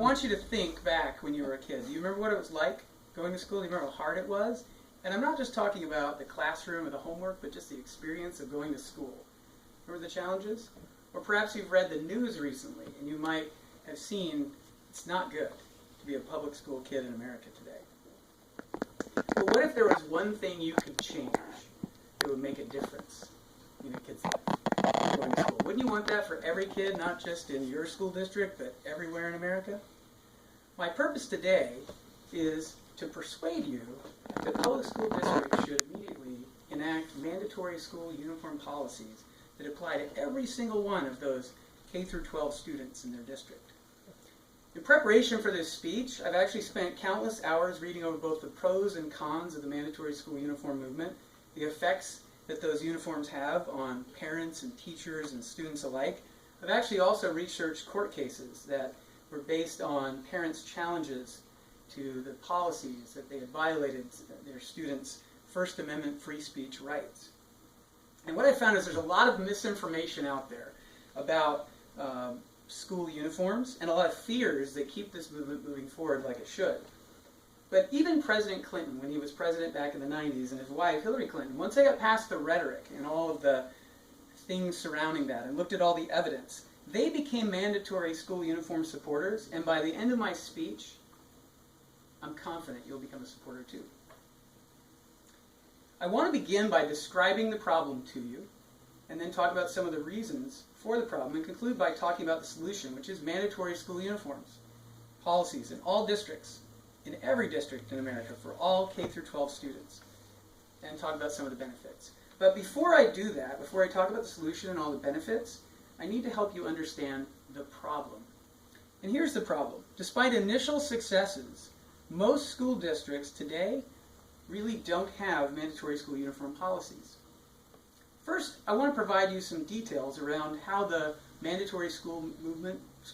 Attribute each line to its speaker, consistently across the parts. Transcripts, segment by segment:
Speaker 1: want you to think back when you were a kid. Do you remember what it was like going to school? Do you remember how hard it was? And I'm not just talking about the classroom or the homework, but just the experience of going to school. Remember the challenges? Or perhaps you've read the news recently, and you might have seen it's not good to be a public school kid in America today. But what if there was one thing you could change that would make a difference in a kid's life going to school? Wouldn't you want that for every kid, not just in your school district, but everywhere in America? My purpose today is to persuade you that public school districts should immediately enact mandatory school uniform policies that apply to every single one of those K through 12 students in their district. In preparation for this speech, I've actually spent countless hours reading over both the pros and cons of the mandatory school uniform movement, the effects that those uniforms have on parents and teachers and students alike. I've actually also researched court cases that were based on parents' challenges to the policies that they had violated their students' First Amendment free speech rights. And what I found is there's a lot of misinformation out there about school uniforms and a lot of fears that keep this movement moving forward like it should. But even President Clinton, when he was president back in the 90s, and his wife, Hillary Clinton, once they got past the rhetoric and all of the things surrounding that and looked at all the evidence, they became mandatory school uniform supporters, and by the end of my speech, I'm confident you'll become a supporter too. I want to begin by describing the problem to you, and then talk about some of the reasons for the problem, and conclude by talking about the solution, which is mandatory school uniforms policies in all districts, in every district in America, for all K through 12 students, and talk about some of the benefits. But before I do that, before I talk about the solution and all the benefits, I need to help you understand the problem. And here's the problem. Despite initial successes, most school districts today really don't have mandatory school uniform policies. First, I want to provide you some details around how the mandatory school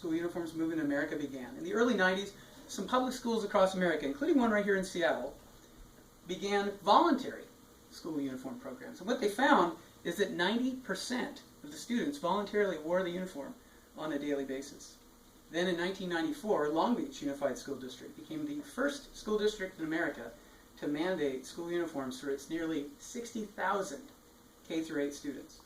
Speaker 1: uniforms movement in America began. In the early 90s, some public schools across America, including one right here in Seattle, began voluntary school uniform programs. And what they found is that 90% of the students voluntarily wore the uniform on a daily basis. Then in 1994, Long Beach Unified School District became the first school district in America to mandate school uniforms for its nearly 60,000 K through 8 students.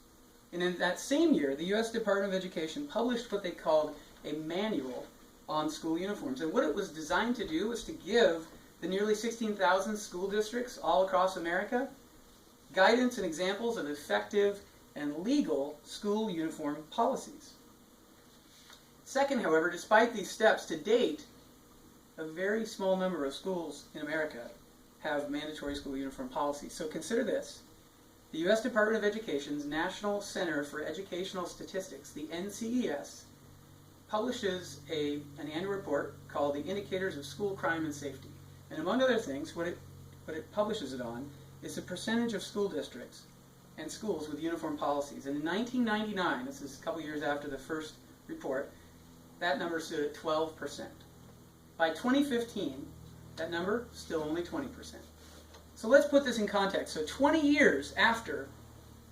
Speaker 1: And in that same year, the U.S. Department of Education published what they called a manual on school uniforms. And what it was designed to do was to give the nearly 16,000 school districts all across America guidance and examples of effective and legal school uniform policies. Second, however, despite these steps, to date, a very small number of schools in America have mandatory school uniform policies. So consider this. The U.S. Department of Education's National Center for Educational Statistics, the NCES, publishes an annual report called the Indicators of School Crime and Safety. And among other things, what it publishes it on is the percentage of school districts and schools with uniform policies. And in 1999, this is a couple years after the first report, that number stood at 12%. By 2015, that number still only 20%. So let's put this in context. So 20 years after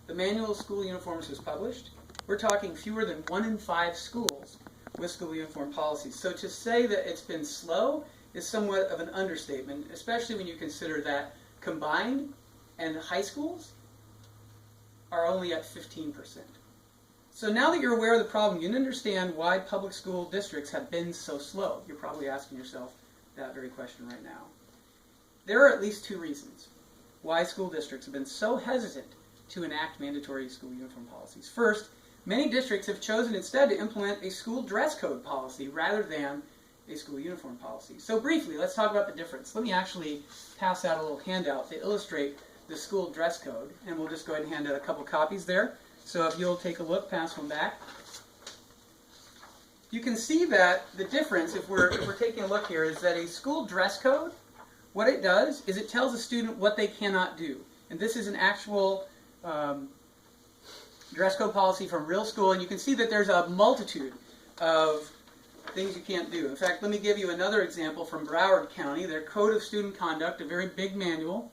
Speaker 1: the Manual of School Uniforms was published, we're talking fewer than 1 in 5 schools with school uniform policies. So to say that it's been slow is somewhat of an understatement, especially when you consider that combined and high schools are only at 15%. So now that you're aware of the problem, you can understand why public school districts have been so slow. You're probably asking yourself that very question right now. There are at least 2 reasons why school districts have been so hesitant to enact mandatory school uniform policies. First, many districts have chosen instead to implement a school dress code policy rather than a school uniform policy. So briefly, let's talk about the difference. Let me actually pass out a little handout to illustrate the school dress code, and we'll just go ahead and hand out a couple copies there. So if you'll take a look, pass one back. You can see that the difference, if we're taking a look here, is that a school dress code, what it does is it tells a student what they cannot do. And this is an actual dress code policy from real school, and you can see that there's a multitude of things you can't do. In fact, let me give you another example from Broward County, their Code of Student Conduct, a very big manual.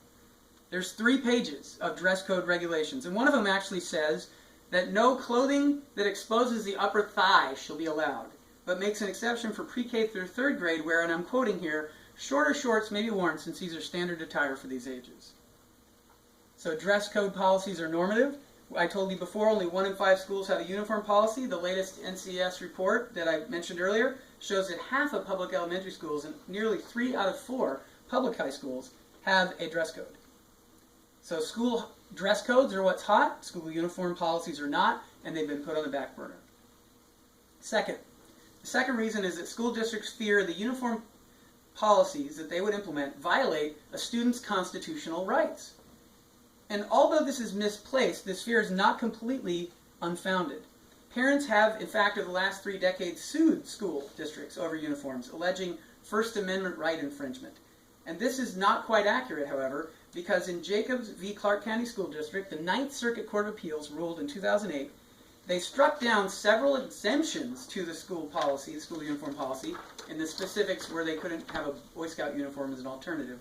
Speaker 1: There's 3 pages of dress code regulations, and one of them actually says that no clothing that exposes the upper thigh shall be allowed. but makes an exception for pre-K through third grade where, and I'm quoting here, shorter shorts may be worn since these are standard attire for these ages. So dress code policies are normative. I told you before, only 1 in 5 schools have a uniform policy. The latest NCS report that I mentioned earlier shows that half of public elementary schools and nearly 3 out of 4 public high schools have a dress code. So school dress codes are what's hot, school uniform policies are not, and they've been put on the back burner. The second reason is that school districts fear the uniform policies that they would implement violate a student's constitutional rights. And although this is misplaced, this fear is not completely unfounded. Parents have, in fact, over the last 3 decades, sued school districts over uniforms, alleging First Amendment right infringement. And this is not quite accurate, however, because in Jacobs v. Clark County School District, the Ninth Circuit Court of Appeals ruled in 2008, they struck down several exemptions to the school policy, the school uniform policy, in the specifics where they couldn't have a Boy Scout uniform as an alternative.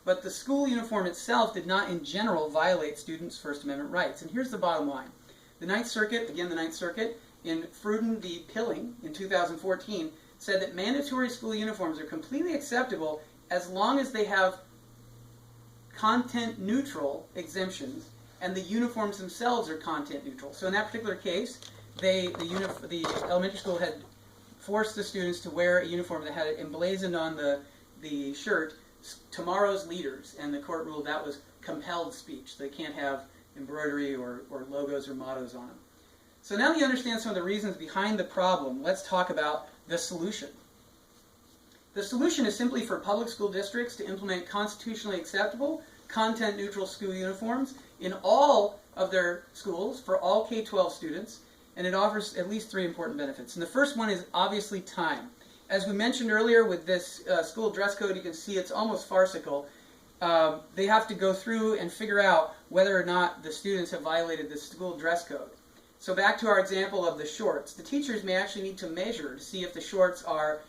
Speaker 1: But the school uniform itself did not, in general, violate students' First Amendment rights. And here's the bottom line. The Ninth Circuit, again the Ninth Circuit, in Fruden v. Pilling in 2014, said that mandatory school uniforms are completely acceptable as long as they have content-neutral exemptions and the uniforms themselves are content-neutral. So in that particular case, the elementary school had forced the students to wear a uniform that had it emblazoned on the shirt, "Tomorrow's Leaders," and the court ruled that was compelled speech. They can't have embroidery or logos or mottos on them. So now that you understand some of the reasons behind the problem, let's talk about the solution. The solution is simply for public school districts to implement constitutionally acceptable, content-neutral school uniforms in all of their schools for all K-12 students, and it offers at least 3 important benefits. And the first one is obviously time. As we mentioned earlier with this school dress code, you can see it's almost farcical. They have to go through and figure out whether or not the students have violated the school dress code. So back to our example of the shorts. The teachers may actually need to measure to see if the shorts are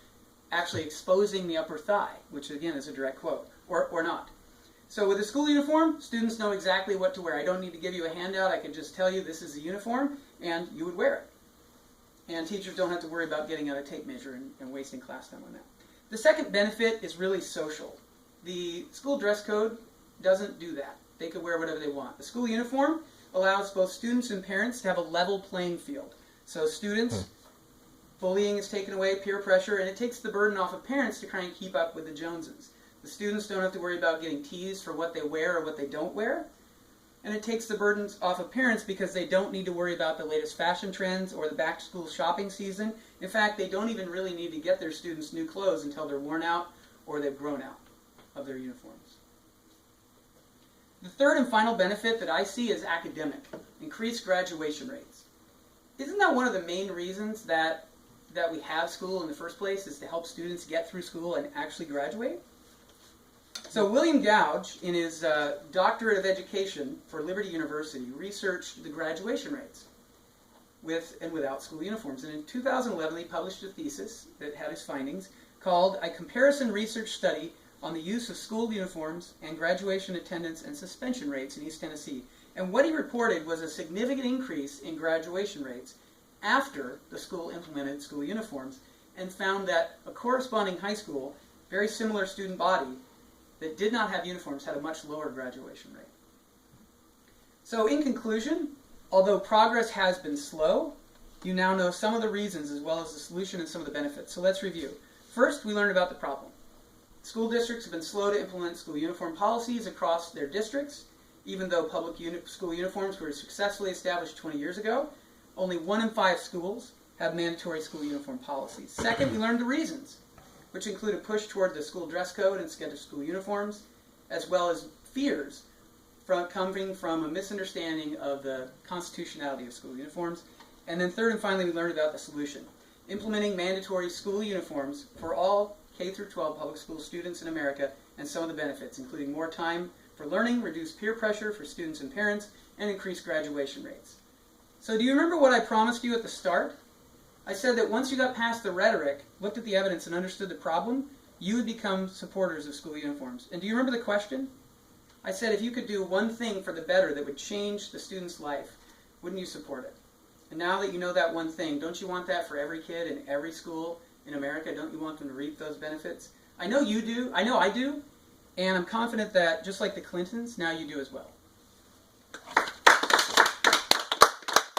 Speaker 1: actually exposing the upper thigh, which again is a direct quote, or not. So with a school uniform, students know exactly what to wear. I don't need to give you a handout. I can just tell you this is a uniform, and you would wear it. And teachers don't have to worry about getting out a tape measure and wasting class time on that. The second benefit is really social. The school dress code doesn't do that. They could wear whatever they want. The school uniform allows both students and parents to have a level playing field. So students, bullying is taken away, peer pressure, and it takes the burden off of parents to try and keep up with the Joneses. The students don't have to worry about getting teased for what they wear or what they don't wear. And it takes the burdens off of parents because they don't need to worry about the latest fashion trends or the back-to-school shopping season. In fact, they don't even really need to get their students new clothes until they're worn out or they've grown out of their uniforms. The third and final benefit that I see is academic, increased graduation rates. Isn't that one of the main reasons that we have school in the first place, is to help students get through school and actually graduate? So William Gouge, in his Doctorate of Education for Liberty University, researched the graduation rates with and without school uniforms. And in 2011, he published a thesis that had his findings called A Comparison Research Study on the Use of School Uniforms and Graduation Attendance and Suspension Rates in East Tennessee. And what he reported was a significant increase in graduation rates after the school implemented school uniforms, and found that a corresponding high school, very similar student body, that did not have uniforms had a much lower graduation rate. So in conclusion, although progress has been slow, you now know some of the reasons as well as the solution and some of the benefits. So let's review. First, we learned about the problem. School districts have been slow to implement school uniform policies across their districts. Even though public school uniforms were successfully established 20 years ago, only 1 in 5 schools have mandatory school uniform policies. Second, we learned the reasons, which include a push toward the school dress code instead of school uniforms, as well as fears coming from a misunderstanding of the constitutionality of school uniforms. And then third and finally, we learned about the solution. Implementing mandatory school uniforms for all K-12 public school students in America, and some of the benefits, including more time for learning, reduced peer pressure for students and parents, and increased graduation rates. So do you remember what I promised you at the start? I said that once you got past the rhetoric, looked at the evidence, and understood the problem, you would become supporters of school uniforms. And do you remember the question? I said if you could do one thing for the better that would change the student's life, wouldn't you support it? And now that you know that one thing, don't you want that for every kid in every school in America? Don't you want them to reap those benefits? I know you do. I know I do. And I'm confident that just like the Clintons, now you do as well.